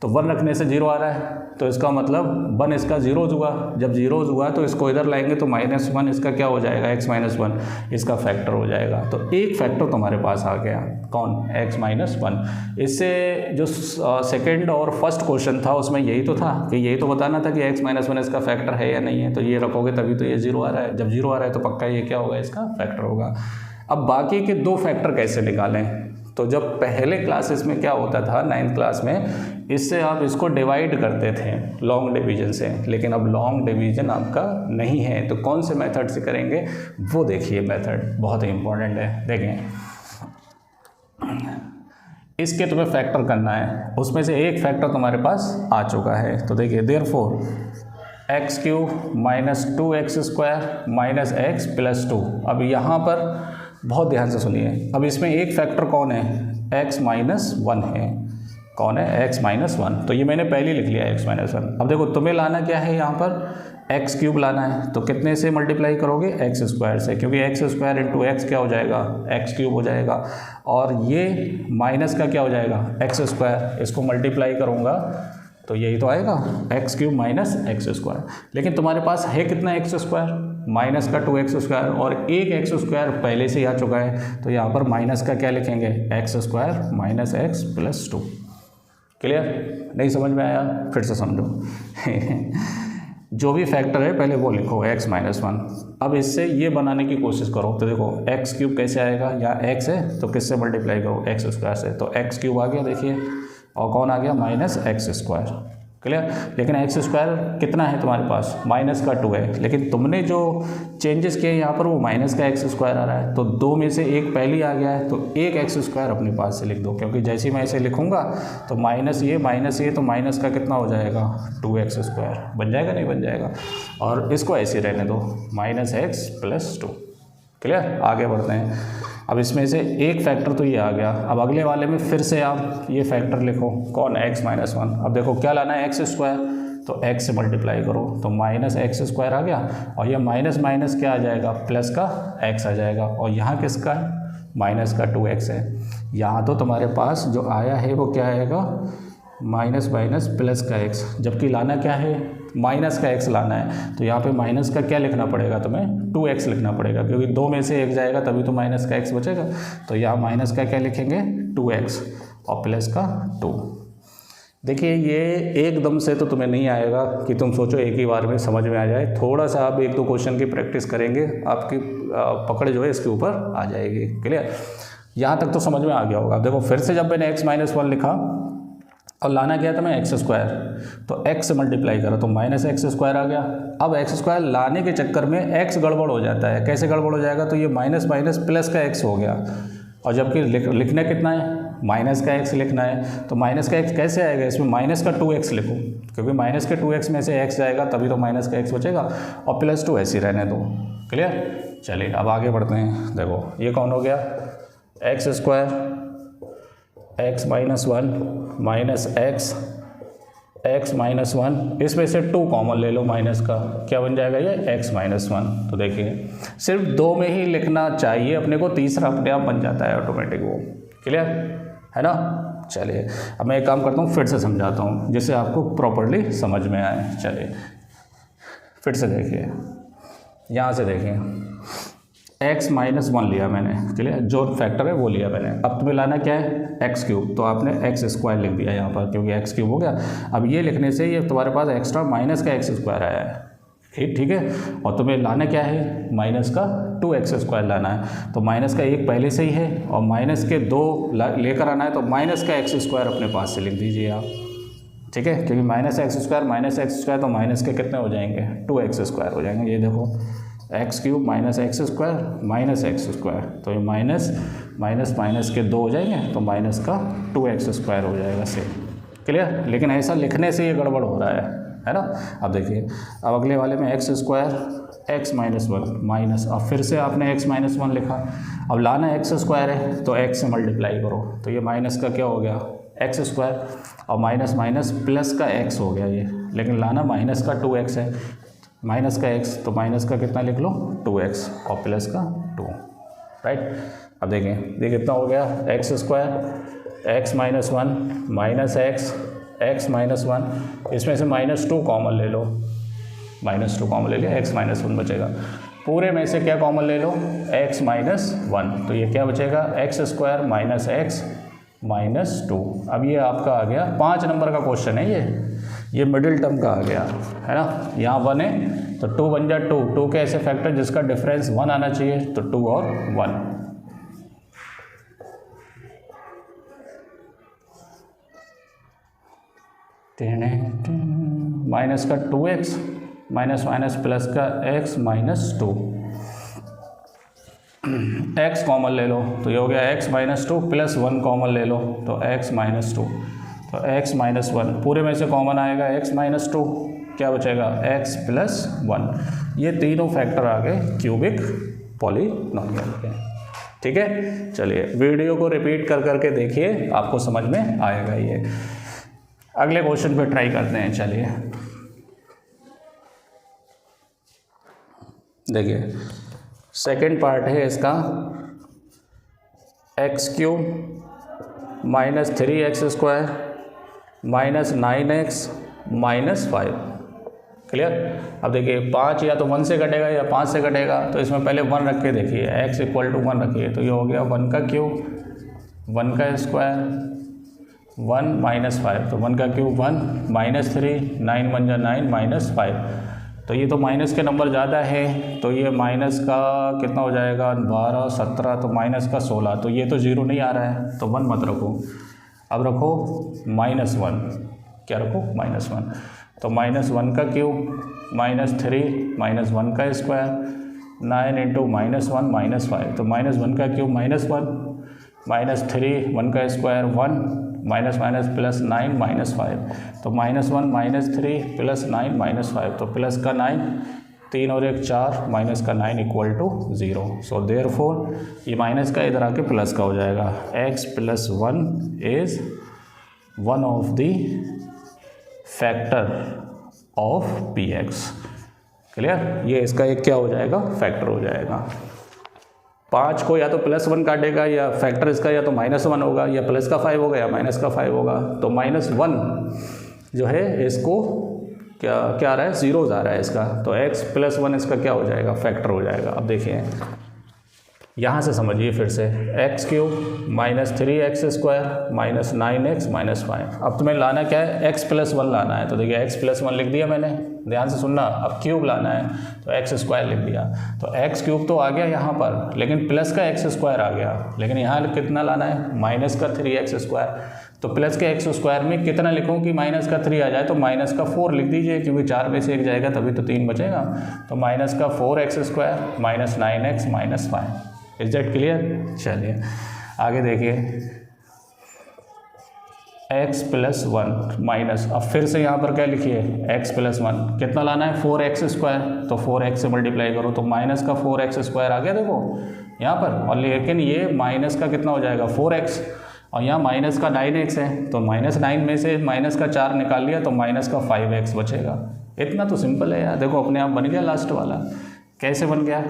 तो 1 रखने से 0 आ रहा है, तो इसका मतलब 1 इसका 0 हुआ। जब 0 हुआ तो इसको इधर लाएंगे तो -1 इसका क्या हो जाएगा x - 1 इसका फैक्टर हो जाएगा। तो एक फैक्टर तुम्हारे पास आ गया, कौन x - 1। इससे जो सेकंड और फर्स्ट क्वेश्चन था उसमें यही तो था कि यही तो बताना था कि x - 1 इसका फैक्टर है या नहीं है। तो ये रखोगे तभी तो ये 0 आ रहा है, जब 0 आ रहा है तो पक्का ये क्या होगा इसका फैक्टर होगा। अब बाकी के 2 फैक्टर कैसे निकालें, तो जब पहले क्लासेस में क्या होता था 9th क्लास में, इससे आप इसको डिवाइड करते थे लॉन्ग डिवीजन से, लेकिन अब लॉन्ग डिवीजन आपका नहीं है। तो कौन से मेथड से करेंगे वो देखिए, मेथड बहुत ही इंपॉर्टेंट है। देखें इसके तुम्हें फैक्टर करना है, उसमें से एक फैक्टर तुम्हारे पास आ चुका है। तो देखिए देयरफॉर x³ - 2x² - x + 2। अब यहाँ पर बहुत ध्यान से सुनिए, अब इसमें एक फैक्टर कौन है x - 1 है, कौन है x - 1। तो ये मैंने पहले लिख लिया x - 1। अब देखो तुम्हें लाना क्या है, यहाँ पर x³ लाना है, तो कितने से मल्टीप्लाई करोगे x² से, क्योंकि x² × x क्या हो जाएगा x³ हो जाएगा, और ये माइनस का क्या हो जाएगा x²। इसको मल्टीप्लाई करूँगा तो यही तो आएगा x cube minus x square. लेकिन तुम्हारे पास है कितना एक्स स्क्वायर, माइनस का 2x स्क्वायर, और एक एक्स स्क्वायर पहले से ही आ चुका है, तो यहाँ पर माइनस का क्या लिखेंगे, x square minus x plus 2। Clear? नहीं समझ में आया? फिर से समझो जो भी फैक्टर है पहले वो लिखो x माइनस 1। अब इससे ये बनाने की कोशिश करो, तो देखो एक्स क्यूब कैसे आएगा, या x है तो किससे मल्टीप्लाई करो, एक्स स्क्वायर से, तो एक्स क्यूब आ गया देखिए, और कौन आ गया, माइनस एक्स स्क्वायर। क्लियर? लेकिन एक्स स्क्वायर कितना है तुम्हारे पास, माइनस का 2 है, लेकिन तुमने जो चेंजेस किए यहाँ पर वो माइनस का एक्स स्क्वायर आ रहा है, तो दो में से एक पहले आ गया है, तो एक एक्स स्क्वायर अपने पास से लिख दो, क्योंकि जैसे ही मैं इसे लिखूंगा तो माइनस ये तो माइनस का कितना हो जाएगा, 2x स्क्वायर बन जाएगा, नहीं बन जाएगा, और इसको ऐसे रहने दो, माइनस एक्स प्लस 2। क्लियर? आगे बढ़ते हैं। अब इसमें से एक फैक्टर तो ये आ गया, अब अगले वाले में फिर से आप ये फैक्टर लिखो, कौन, x माइनस 1। अब देखो क्या लाना है, एक्स स्क्वायर, तो x से मल्टीप्लाई करो, तो माइनस एक्स स्क्वायर आ गया, और ये माइनस माइनस क्या आ जाएगा, प्लस का x आ जाएगा, और यहाँ किसका है, माइनस का 2x है। यहाँ तो तुम्हारे पास जो आया है वो क्या आएगा, माइनस माइनस प्लस का x, जबकि लाना क्या है, माइनस का x लाना है, तो यहाँ पे माइनस का क्या लिखना पड़ेगा तुम्हें, 2x लिखना पड़ेगा, क्योंकि दो में से एक जाएगा तभी तो माइनस का x बचेगा, तो यहाँ माइनस का क्या लिखेंगे, 2x, और प्लस का 2। देखिए ये एकदम से तो तुम्हें नहीं आएगा कि तुम सोचो एक ही बार में समझ में आ जाए, थोड़ा सा आप एक दो क्वेश्चन की प्रैक्टिस करेंगे, आपकी पकड़ जो है इसके ऊपर आ जाएगी। क्लियर? यहाँ तक तो समझ में आ गया होगा। देखो फिर से जब मैंने x माइनस 1 लिखा और लाना गया था मैं एक्स स्क्वायर, तो x से मल्टीप्लाई करो तो माइनस एक्स स्क्वायर आ गया। अब एक्स स्क्वायर लाने के चक्कर में x गड़बड़ हो जाता है, कैसे गड़बड़ हो जाएगा, तो ये माइनस माइनस प्लस का x हो गया, और जबकि लिखना कितना है, माइनस का x लिखना है, तो माइनस का x कैसे आएगा, इसमें माइनस का 2x लिखो, क्योंकि माइनस के 2x में से x जाएगा तभी तो माइनस का x बचेगा, और प्लस 2 ऐसे ही रहने दो। क्लियर? चलिए अब आगे बढ़ते हैं। देखो ये कौन हो गया, x square x minus 1 minus x minus 1, इसमें से 2 कॉमन ले लो माइनस का, क्या बन जाएगा ये, x माइनस 1। तो देखिए सिर्फ 2 में ही लिखना चाहिए अपने को, तीसरा अपने आप बन जाता है ऑटोमेटिक वो। क्लियर है ना? चलिए अब मैं एक काम करता हूँ, फिर से समझाता हूँ जिससे आपको प्रॉपरली समझ में आए। चलिए फिर से देखिए, यहाँ से देखिए x माइनस 1 लिया मैंने, क्लियर, जो फैक्टर है वो लिया मैंने। अब तुम्हें लाना क्या है, एक्स क्यूब, तो आपने एक्स स्क्वायर लिख दिया यहाँ पर, क्योंकि एक्स क्यूब हो गया। अब ये लिखने से ये तुम्हारे पास एक्स्ट्रा माइनस का एक्स स्क्वायर आया है, ठीक है, और तुम्हें लाना क्या है, माइनस का 2x स्क्वायर लाना है, तो माइनस का एक पहले से ही है, और माइनस के 2 लेकर आना है, तो माइनस का एक्स स्क्वायर अपने पास से लिख दीजिए आप, ठीक है, क्योंकि माइनस एक्स स्क्वायर तो माइनस के कितने हो जाएंगे, 2x स्क्वायर हो जाएंगे। ये देखो x cube minus x square minus x square, तो ये माइनस माइनस माइनस के 2 हो जाएंगे, तो माइनस का 2x स्क्वायर हो जाएगा सेम। क्लियर? लेकिन ऐसा लिखने से ये गड़बड़ हो रहा है ना? अब देखिए, अब अगले वाले में x square x minus 1 minus, अब फिर से आपने x माइनस 1 लिखा, अब लाना एक्स स्क्वायर है तो x से मल्टीप्लाई करो, तो ये माइनस का क्या हो गया, एक्स स्क्वायर, और माइनस माइनस प्लस का x हो गया ये, लेकिन लाना माइनस का 2x है, माइनस का x, तो माइनस का कितना लिख लो, 2x, और प्लस का 2, राइट। अब देखें ये कितना हो गया, x square x minus 1 minus x minus 1, इसमें से माइनस 2 कॉमन ले लो, माइनस 2 कॉमन ले लिया, एक्स माइनस 1 बचेगा, पूरे में से क्या कॉमन ले लो, एक्स माइनस 1, तो ये क्या बचेगा, x square minus x minus 2। अब ये आपका आ गया 5 नंबर का क्वेश्चन है, ये मिडिल टर्म का आ गया है ना। यहाँ 1 है तो 2 बन जाए 2 के ऐसे फैक्टर जिसका डिफरेंस 1 आना चाहिए, तो 2 और 1। माइनस का 2x माइनस माइनस प्लस का x माइनस 2, x कॉमन ले लो तो ये हो गया x माइनस 2 प्लस 1 कॉमन ले लो तो x माइनस 2, तो x माइनस 1, पूरे में से कॉमन आएगा x माइनस 2, क्या बचेगा x प्लस 1। ये तीनों फैक्टर आ गए क्यूबिक पॉलीनॉमियल के, ठीक है। चलिए वीडियो को रिपीट कर करके देखिए, आपको समझ में आएगा ये। अगले क्वेश्चन पे ट्राई करते हैं। चलिए देखिए, सेकेंड पार्ट है इसका, x cube minus 3x square minus 9x minus 5। Clear. अब देखिए 5 या तो 1 से कटेगा या 5 से कटेगा, तो इसमें पहले 1 रख के देखिए, x इक्वल टू 1 रखिए, तो ये हो गया 1 का क्यूब 1 का स्क्वायर 1 माइनस 5, तो 1 का क्यूब 1 माइनस 3 9 1 जा 9 माइनस 5। तो ये तो माइनस के नंबर ज़्यादा है, तो ये माइनस का कितना हो जाएगा 12 17, तो माइनस का 16, तो ये तो ज़ीरो नहीं आ रहा है, तो 1 मत रखो। अब रखो -1, क्या रखो -1, तो -1 का क्यूब माइनस 3 माइनस 1 का स्क्वायर 9 इंटू -1 माइनस 5, तो -1 का क्यूब -1 माइनस 3 1 का square 1 minus minus plus 9 minus 5, तो -1 माइनस 3 प्लस 9 माइनस 5, तो प्लस का 9 3 और 1 4 माइनस का 9 इक्वल टू 0। सो देयरफॉर ये माइनस का इधर आके प्लस का हो जाएगा, x plus 1 is one of the factor of px। Clear. ये इसका एक क्या हो जाएगा फैक्टर हो जाएगा। 5 को या तो +1 काटेगा या फैक्टर इसका या तो -1 होगा या प्लस का 5 होगा या माइनस का 5 होगा, तो -1 जो है इसको क्या आ रहा है, ज़ीरोज़ आ रहा है इसका, तो x प्लस 1 इसका क्या हो जाएगा फैक्टर हो जाएगा। अब देखिए यहाँ से समझिए फिर से, x cube minus 3x square minus 9x minus 5। अब तुम्हें लाना क्या है, x प्लस 1 लाना है, तो देखिए x प्लस 1 लिख दिया मैंने, ध्यान से सुनना। अब क्यूब लाना है तो x स्क्वायर लिख दिया, तो x क्यूब तो आ गया यहाँ पर, लेकिन प्लस का x स्क्वायर आ गया, लेकिन यहाँ कितना लाना है माइनस का 3x स्क्वायर। तो प्लस के x स्क्वायर में कितना लिखूँ कि माइनस का 3 आ जाए, तो माइनस का 4 लिख दीजिए, क्योंकि 4 में से 1 जाएगा तभी तो 3 बचेगा, तो माइनस का 4x square minus 9x minus 5। Is that clear. चलिए आगे देखिए, x प्लस 1 माइनस, अब फिर से यहाँ पर क्या लिखिए x प्लस 1, कितना लाना है 4x स्क्वायर, तो 4x से मल्टीप्लाई करो तो माइनस का 4x स्क्वायर आ गया देखो यहाँ पर, और लेकिन ये माइनस का कितना हो जाएगा 4x, और यहाँ माइनस का 9x है, तो -9 में से माइनस का 4 निकाल लिया तो माइनस का 5x बचेगा। इतना तो सिंपल है यार, देखो अपने आप बन गया लास्ट वाला। कैसे बन गया,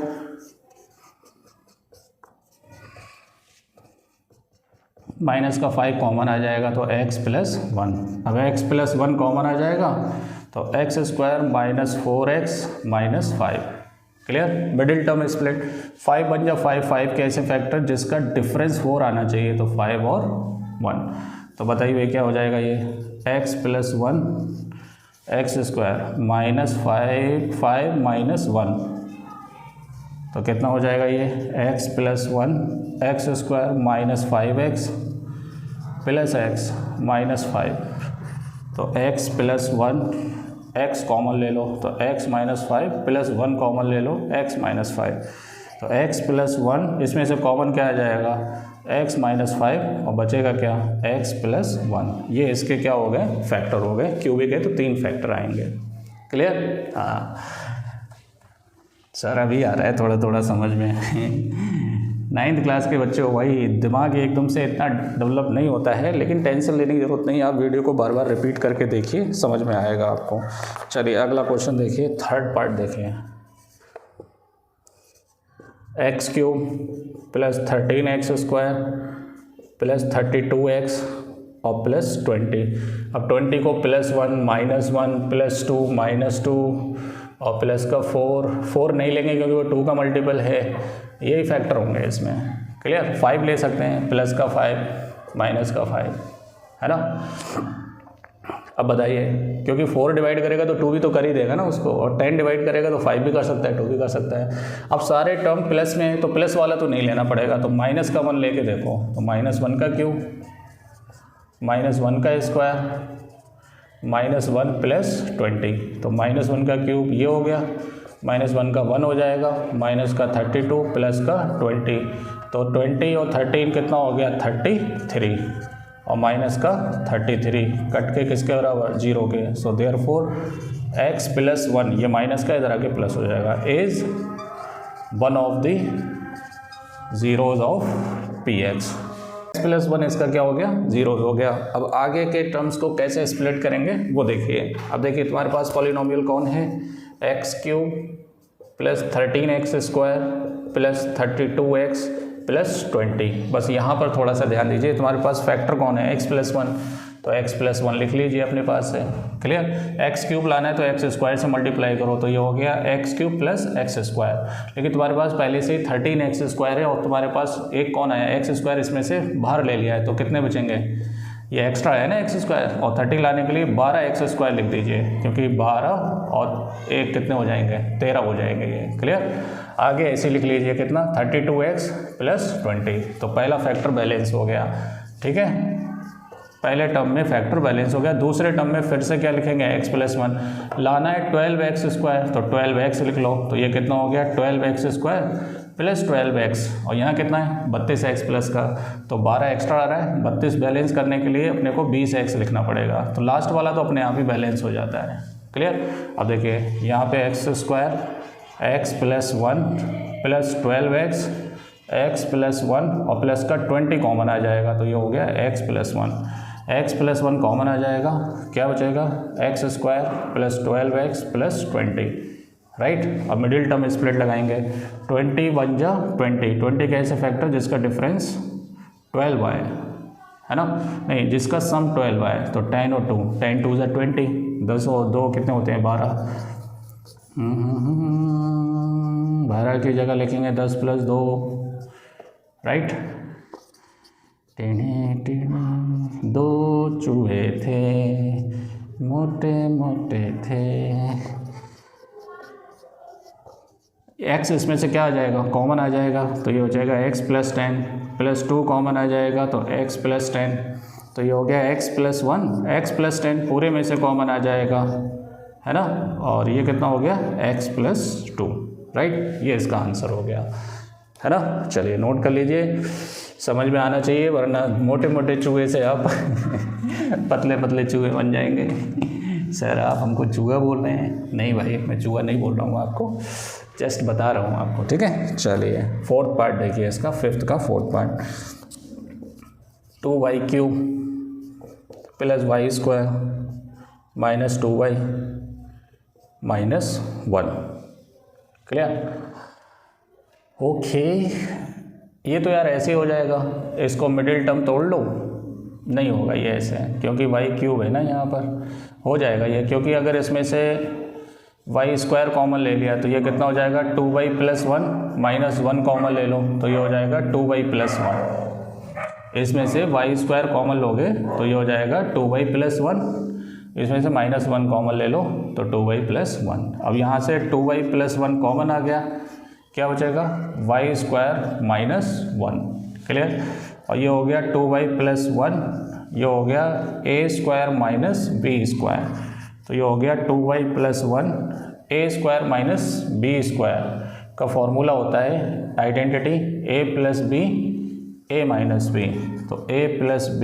माइनस का 5 कॉमन आ जाएगा तो x प्लस 1, अब x प्लस 1 कॉमन आ जाएगा तो x square minus 4x minus 5। Clear. Middle term split, 5 बन जा 5 के ऐसे फैक्टर जिसका डिफरेंस 4 आना चाहिए, तो 5 और 1, तो बताइए क्या हो जाएगा ये, x plus 1 x square minus 5 minus 1, तो कितना हो जाएगा ये x plus 1 x square minus 5x plus x minus 5, तो x प्लस 1 x कॉमन ले लो तो x माइनस 5 प्लस 1 कॉमन ले लो x माइनस 5, तो x प्लस 1 इसमें से कॉमन क्या आ जाएगा x माइनस 5 और बचेगा क्या x प्लस 1। ये इसके क्या हो गए फैक्टर हो गए, क्यूबिक है तो 3 फैक्टर आएंगे। क्लियर। हाँ सर अभी आ रहा है थोड़ा थोड़ा समझ में 9th क्लास के बच्चे हो भाई, दिमाग एकदम से इतना डेवलप नहीं होता है, लेकिन टेंशन लेने की ज़रूरत नहीं, आप वीडियो को बार बार रिपीट करके देखिए, समझ में आएगा आपको। चलिए अगला क्वेश्चन देखिए, थर्ड पार्ट देखिए, x cube plus 13x square plus 32x और प्लस 20। अब 20 को +1 -1 +2 -2 और प्लस का 4 नहीं लेंगे क्योंकि वो 2 का मल्टीपल है, यही फैक्टर होंगे इसमें। क्लियर। 5 ले सकते हैं, प्लस का 5 माइनस का 5, है ना। अब बताइए, क्योंकि 4 डिवाइड करेगा तो 2 भी तो कर ही देगा ना उसको, और 10 डिवाइड करेगा तो 5 भी कर सकता है 2 भी कर सकता है। अब सारे टर्म प्लस में है तो प्लस वाला तो नहीं लेना पड़ेगा, तो माइनस का 1 लेके देखो, तो -1 का क्यूब -1 का स्क्वायर -1 प्लस 20, तो -1 का क्यूब ये हो गया, -1 का 1 हो जाएगा, माइनस का 32 प्लस का 20, तो 20 और 13 कितना हो गया 33, और माइनस का 33 कट के किसके बराबर 0 के, सो देयरफॉर x प्लस 1, ये माइनस का इधर आके प्लस हो जाएगा, is one of the zeros of px। x plus 1 इसका क्या हो गया 0 हो गया। अब आगे के टर्म्स को कैसे स्प्लिट करेंगे वो देखिए। अब देखिए तुम्हारे पास पॉलिनोमियल कौन है, x cube plus 13x square plus 32x plus 20। बस यहाँ पर थोड़ा सा ध्यान दीजिए, तुम्हारे पास फैक्टर कौन है x प्लस 1, तो x प्लस 1 लिख लीजिए अपने पास से। क्लियर। एक्स क्यूब लाना है तो एक्स स्क्वायर से मल्टीप्लाई करो, तो ये हो गया x cube plus x square. लेकिन तुम्हारे पास पहले से ही 13 एक्स स्क्वायर है और तुम्हारे पास एक कौन आया, एक्स स्क्वायर, इसमें से बाहर ले लिया है, तो कितने बचेंगे, ये एक्स्ट्रा है ना एक्स स्क्वायर, और 30 लाने के लिए 12 एक्स स्क्वायर लिख दीजिए, क्योंकि 12 और एक कितने हो जाएंगे, 13 हो जाएंगे ये। क्लियर। आगे ऐसे लिख लीजिए कितना, 32x प्लस 20। तो पहला फैक्टर बैलेंस हो गया। ठीक है, पहले टर्म में फैक्टर बैलेंस हो गया। दूसरे टर्म में फिर से क्या लिखेंगे, x प्लस 1 लाना है 12x स्क्वायर, तो 12x लिख लो, तो ये कितना हो गया 12x स्क्वायर प्लस 12x, और यहाँ कितना है 32x प्लस का, तो 12 एक्स्ट्रा आ रहा है। 32 बैलेंस करने के लिए अपने को 20x लिखना पड़ेगा, तो लास्ट वाला तो अपने आप ही बैलेंस हो जाता है। क्लियर। अब देखिए यहाँ पे x square x plus 1 plus 12x, x plus 1 और प्लस का 20 कॉमन आ जाएगा, तो ये हो गया x plus 1। x plus 1 common आ जाएगा, क्या बचेगा, x square plus 12x plus 20। Right. अब मिडिल टर्म स्प्लिट लगाएंगे, 20 1 जा 20, 20 कैसे फैक्टर जिसका डिफरेंस 12 आए, है ना, नहीं जिसका सम 12 आए, तो 10 और 2, 10 2 जा 20, 10 और 2 कितने होते हैं 12, 12 की जगह लिखेंगे 10 प्लस 2। राइट। दो चूहे थे मोटे मोटे थे, x इसमें से क्या आ जाएगा, कॉमन आ जाएगा, तो ये हो जाएगा x प्लस 10 प्लस 2 कॉमन आ जाएगा, तो x प्लस 10, तो ये हो गया x प्लस 1, x प्लस 10 पूरे में से कॉमन आ जाएगा, है ना, और ये कितना हो गया x प्लस 2। राइट, ये इसका आंसर हो गया, है ना। चलिए नोट कर लीजिए, समझ में आना चाहिए, वरना मोटे मोटे चूहे से आप पतले पतले चूहे बन जाएंगे। सर आप हमको चूहा बोल रहे हैं, नहीं भाई मैं चूहा नहीं बोल रहा हूँ आपको, जस्ट बता रहा हूँ आपको। ठीक है, चलिए फोर्थ पार्ट देखिए इसका, फिफ्थ का fourth part, 2y cube plus y square minus 2y minus 1। Clear. Okay, ये तो यार ऐसे ही हो जाएगा, इसको मिडिल टर्म तोड़ लो, नहीं होगा ये ऐसे, क्योंकि वाई क्यूब है ना यहाँ पर, हो जाएगा ये, क्योंकि अगर इसमें से वाई स्क्वायर कॉमन ले लिया तो ये कितना हो जाएगा 2y प्लस 1 माइनस 1 कॉमन ले लो, तो ये हो जाएगा 2y प्लस 1। इसमें से वाई स्क्वायर कॉमन लोगे तो ये हो जाएगा 2y प्लस 1, इसमें से माइनस 1 कॉमन ले लो तो 2y प्लस 1। अब यहाँ से 2y प्लस 1 कॉमन आ गया, क्या बचेगा वाई स्क्वायर माइनस 1। क्लियर। और ये हो गया 2y प्लस 1, ये हो गया a square minus b square, तो ये हो गया 2y plus 1 a square minus b square का फॉर्मूला होता है identity a plus b a minus b, तो a प्लस b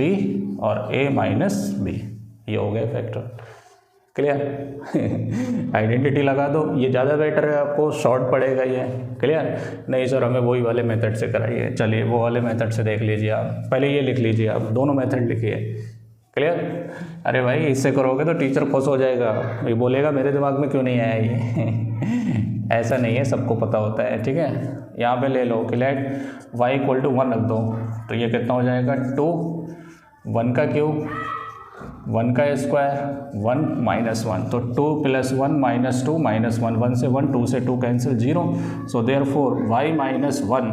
और a माइनस b, ये हो गया फैक्टर। क्लियर। आइडेंटिटी लगा दो, ये ज़्यादा बेटर है, आपको शॉर्ट पड़ेगा ये। क्लियर। नहीं सर हमें वही वाले मेथड से कराइए, चलिए वो वाले मेथड से देख लीजिए आप, पहले ये लिख लीजिए, आप दोनों मेथड लिखिए। क्लियर। अरे भाई इससे करोगे तो टीचर खुश हो जाएगा, ये बोलेगा मेरे दिमाग में क्यों नहीं आया ये ऐसा नहीं है, सबको पता होता है। ठीक है, यहाँ पे ले लो कि लेट y इक्वल टू 1 रख दो, तो ये कितना हो जाएगा 2, 1 का क्यूब 1 का स्क्वायर 1 माइनस 1, तो 2 प्लस 1 माइनस 2 माइनस 1, 1 से 1 2 से 2 cancel 0, so therefore y minus 1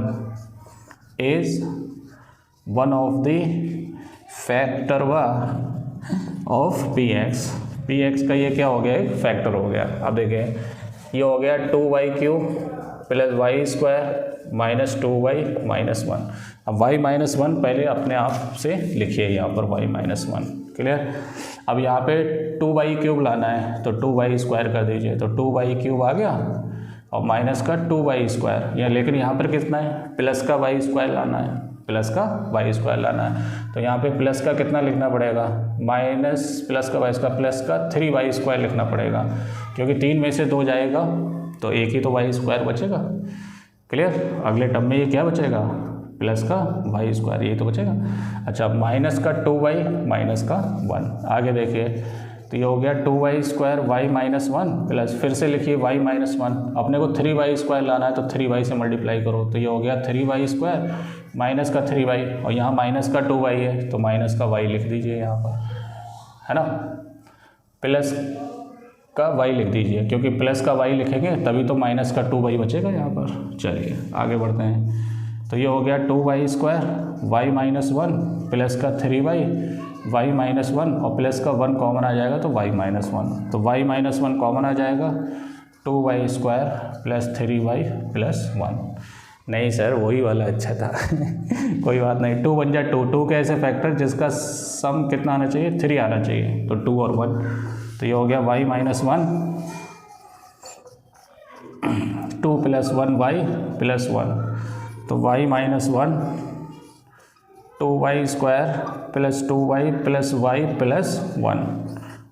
is one of the factor of px का ये क्या हो गया, एक फैक्टर हो गया। अब देखिए ये हो गया 2y cube plus y square minus 2y minus 1। अब y माइनस 1 पहले अपने आप से लिखिए यहाँ पर y माइनस 1। क्लियर। अब यहाँ पे 2y क्यूब लाना है तो 2y स्क्वायर कर दीजिए, तो 2y क्यूब आ गया और माइनस का 2y स्क्वायर, या लेकिन यहाँ पर कितना है प्लस का y स्क्वायर लाना है, प्लस का y स्क्वायर लाना है, तो यहाँ पे प्लस का कितना लिखना पड़ेगा, माइनस प्लस का y स्क्वायर प्लस का 3y स्क्वायर लिखना पड़ेगा, क्योंकि 3 में से 2 जाएगा तो एक ही तो y स्क्वायर बचेगा। क्लियर। अगले टर्म में ये क्या बचेगा, प्लस का y स्क्वायर, यही तो बचेगा। अच्छा, माइनस का 2y माइनस का 1, आगे देखिए तो ये हो गया 2y square y minus 1 plus, फिर से लिखिए y माइनस 1, अपने को 3y स्क्वायर लाना है तो 3y से मल्टीप्लाई करो, तो ये हो गया 3y स्क्वायर माइनस का 3y, और यहाँ माइनस का 2y है तो माइनस का y लिख दीजिए यहाँ पर। है ना, प्लस का y लिख दीजिए, क्योंकि प्लस का y लिखेंगे तभी तो माइनस का 2y बचेगा यहाँ पर। चलिए आगे बढ़ते हैं। तो ये हो गया 2y square, y minus 1 plus का 3y, y माइनस 1 और प्लस का 1 कॉमन आ जाएगा तो y माइनस 1, तो y माइनस 1 कॉमन आ जाएगा, 2y square plus 3y plus 1। नहीं सर वही वाला अच्छा था कोई बात नहीं, 2 बन जाए 2, 2 के ऐसे फैक्टर जिसका सम कितना आना चाहिए, 3 आना चाहिए, तो 2 और 1, तो ये हो गया y minus 1, 2 plus 1 y plus 1, तो y minus 1 2y square plus 2y plus y plus 1,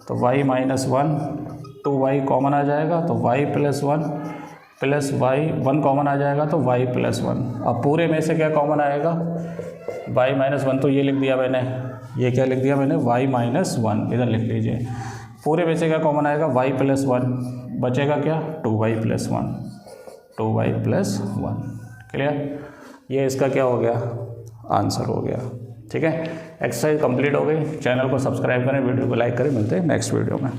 तो y माइनस 1 2y कॉमन आ जाएगा तो y plus 1 plus y 1 common आ जाएगा तो y प्लस 1। अब पूरे में से क्या कॉमन आएगा, y माइनस 1 तो ये लिख दिया मैंने, ये क्या लिख दिया मैंने, y माइनस 1 इधर लिख लीजिए। पूरे में से क्या कॉमन आएगा, y प्लस 1, बचेगा क्या 2y plus 1, 2y plus 1। Clear, ये इसका क्या हो गया, आंसर हो गया। ठीक है, एक्सरसाइज कंप्लीट हो गई। चैनल को सब्सक्राइब करें, वीडियो को लाइक करें, मिलते हैं नेक्स्ट वीडियो में।